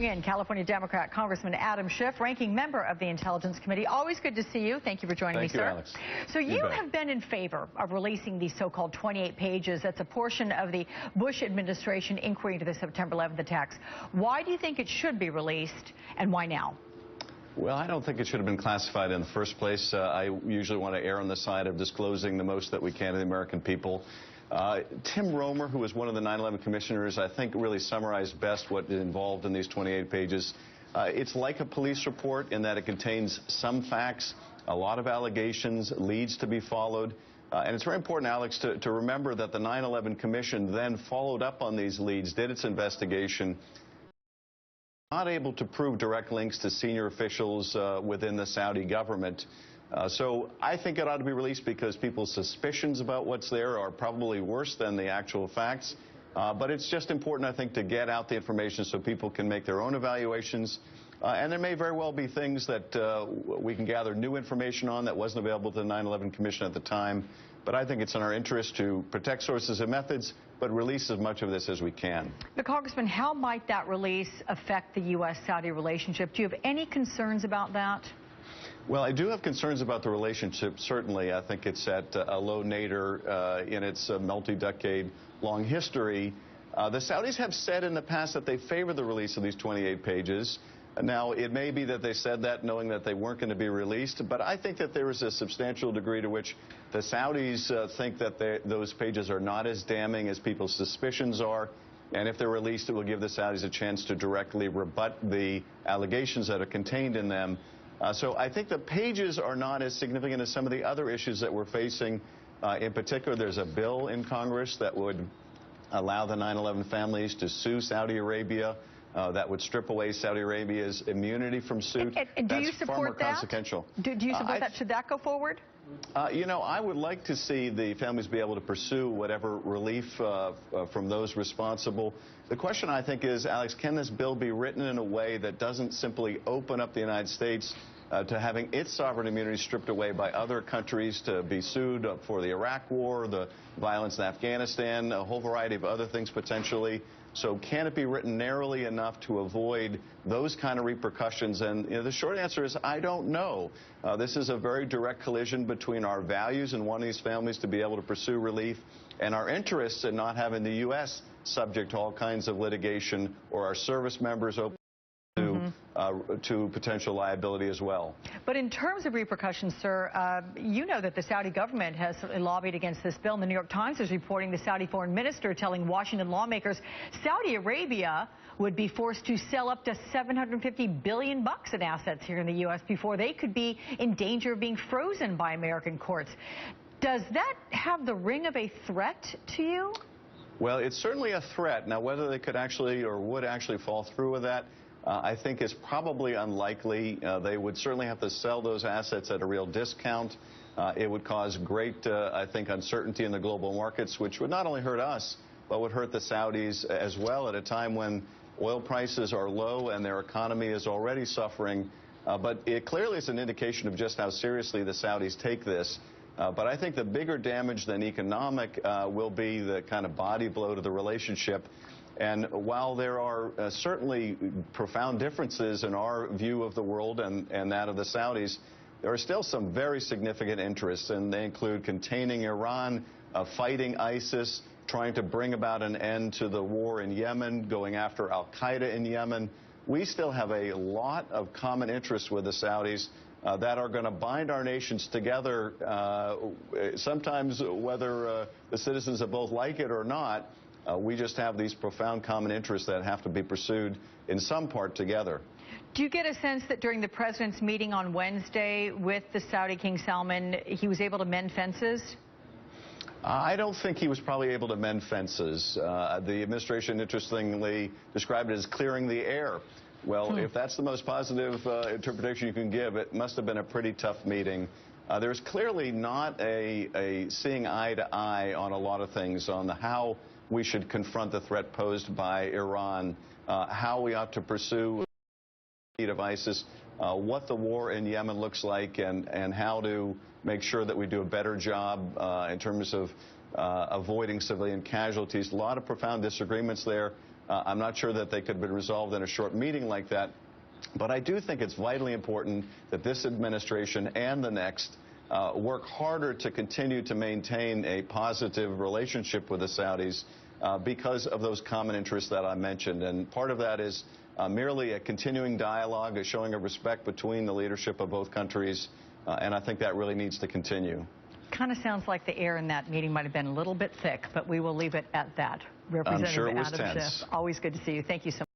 And California Democrat Congressman Adam Schiff, ranking member of the Intelligence Committee. Always good to see you. Thank you for joining me, sir. Alex. So you have been in favor of releasing these so-called 28 pages. That's a portion of the Bush administration inquiry into the September 11th attacks. Why do you think it should be released, and why now? Well, I don't think it should have been classified in the first place. I usually want to err on the side of disclosing the most that we can to the American people. Tim Romer, who was one of the 9/11 commissioners, I think really summarized best what is involved in these 28 pages. It's like a police report in that it contains some facts, a lot of allegations, leads to be followed. And it's very important, Alex, to remember that the 9/11 Commission then followed up on these leads, did its investigation, not able to prove direct links to senior officials within the Saudi government. So I think it ought to be released because people's suspicions about what's there are probably worse than the actual facts. But it's just important, I think, to get out the information so people can make their own evaluations. And there may very well be things that we can gather new information on that wasn't available to the 9/11 Commission at the time. But I think it's in our interest to protect sources and methods, but release as much of this as we can. But, Congressman, how might that release affect the U.S.-Saudi relationship? Do you have any concerns about that? Well, I do have concerns about the relationship, certainly. I think it's at a low nadir in its multi-decade-long history. The Saudis have said in the past that they favor the release of these 28 pages. Now, it may be that they said that knowing that they weren't going to be released, but I think that there is a substantial degree to which the Saudis think that those pages are not as damning as people's suspicions are. And if they're released, it will give the Saudis a chance to directly rebut the allegations that are contained in them. So I think the pages are not as significant as some of the other issues that we're facing. In particular, there's a bill in Congress that would allow the 9/11 families to sue Saudi Arabia. That would strip away Saudi Arabia's immunity from suit. And do you support far more that? Consequential. Do you support that? Should that go forward? You know, I would like to see the families be able to pursue whatever relief from those responsible. The question, I think, is, Alex, can this bill be written in a way that doesn't simply open up the United States to having its sovereign immunity stripped away by other countries to be sued for the Iraq War, the violence in Afghanistan, a whole variety of other things potentially. So can it be written narrowly enough to avoid those kind of repercussions? And the short answer is I don't know. This is a very direct collision between our values and wanting these families to be able to pursue relief and our interests in not having the U.S. subject to all kinds of litigation or our service members open to potential liability as well. But in terms of repercussions, sir, you know that the Saudi government has lobbied against this bill. And the New York Times is reporting the Saudi foreign minister telling Washington lawmakers Saudi Arabia would be forced to sell up to $750 billion in assets here in the U.S. before they could be in danger of being frozen by American courts. Does that have the ring of a threat to you? Well, it's certainly a threat. Now, whether they could actually or would actually fall through with that, I think is probably unlikely. They would certainly have to sell those assets at a real discount. It would cause great, I think, uncertainty in the global markets, which would not only hurt us, but would hurt the Saudis as well at a time when oil prices are low and their economy is already suffering. But it clearly is an indication of just how seriously the Saudis take this. But I think the bigger damage than economic will be the kind of body blow to the relationship. And while there are certainly profound differences in our view of the world and that of the Saudis, there are still some very significant interests, and they include containing Iran, fighting ISIS, trying to bring about an end to the war in Yemen, going after al-Qaeda in Yemen. We still have a lot of common interests with the Saudis that are going to bind our nations together, sometimes whether the citizens of both like it or not. We just have these profound common interests that have to be pursued in some part together. Do you get a sense that during the president's meeting on Wednesday with the Saudi King Salman, he was able to mend fences? I don't think he was probably able to mend fences. The administration, interestingly, described it as clearing the air. Well, if that's the most positive interpretation you can give, it must have been a pretty tough meeting. There's clearly not a seeing eye to eye on a lot of things, on how we should confront the threat posed by Iran, how we ought to pursue of ISIS, what the war in Yemen looks like, and how to make sure that we do a better job in terms of avoiding civilian casualties. A lot of profound disagreements there. I'm not sure that they could have been resolved in a short meeting like that. But I do think it's vitally important that this administration and the next work harder to continue to maintain a positive relationship with the Saudis because of those common interests that I mentioned. And part of that is merely a continuing dialogue, a showing of respect between the leadership of both countries. And I think that really needs to continue. Kind of sounds like the air in that meeting might have been a little bit thick, but we will leave it at that. I'm sure it was Representative Adam tense. Schiff, always good to see you. Thank you so much.